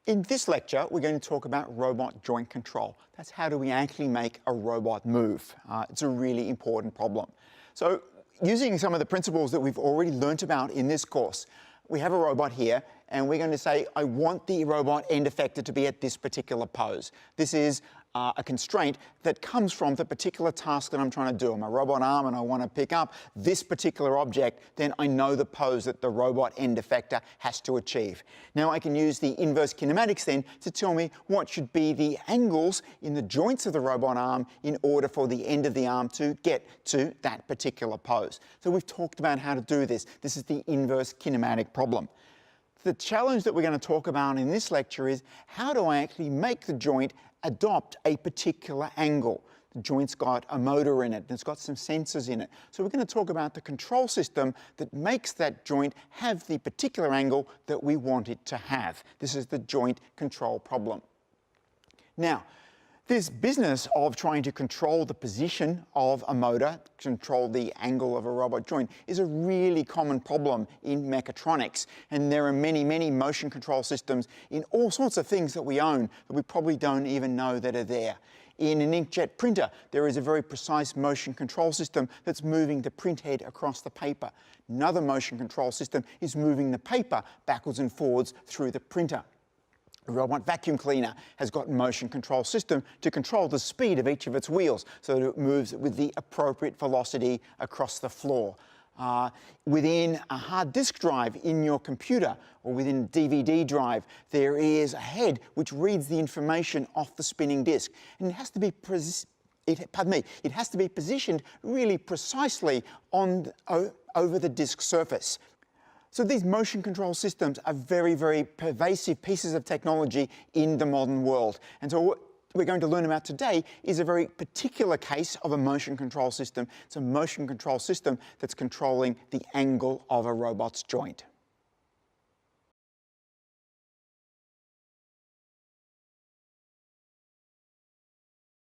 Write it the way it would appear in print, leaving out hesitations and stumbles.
In this lecture, we're going to talk about robot joint control. That's how do we actually make a robot move. It's a really important problem. So using some of the principles that we've already learnt about in this course, we have a robot here, and we're going to say, I want the robot end effector to be at this particular pose. This is a constraint that comes from the particular task that I'm trying to do. I'm a robot arm and I want to pick up this particular object, then I know the pose that the robot end effector has to achieve. Now I can use the inverse kinematics then to tell me what should be the angles in the joints of the robot arm in order for the end of the arm to get to that particular pose. So we've talked about how to do this. This is the inverse kinematic problem. The challenge that we're going to talk about in this lecture is how do I actually make the joint adopt a particular angle. The joint's got a motor in it, and it's got some sensors in it. So we're going to talk about the control system that makes that joint have the particular angle that we want it to have. This is the joint control problem. Now, this business of trying to control the position of a motor, control the angle of a robot joint, is a really common problem in mechatronics. And there are many, many motion control systems in all sorts of things that we own that we probably don't even know that are there. In an inkjet printer, there is a very precise motion control system that's moving the print head across the paper. Another motion control system is moving the paper backwards and forwards through the printer. A robot vacuum cleaner has got a motion control system to control the speed of each of its wheels so that it moves with the appropriate velocity across the floor. Within a hard disk drive in your computer or within a DVD drive, there is a head which reads the information off the spinning disk. And it has to be it has to be positioned really precisely over the disk surface. So these motion control systems are very, very pervasive pieces of technology in the modern world. And so what we're going to learn about today is a very particular case of a motion control system. It's a motion control system that's controlling the angle of a robot's joint.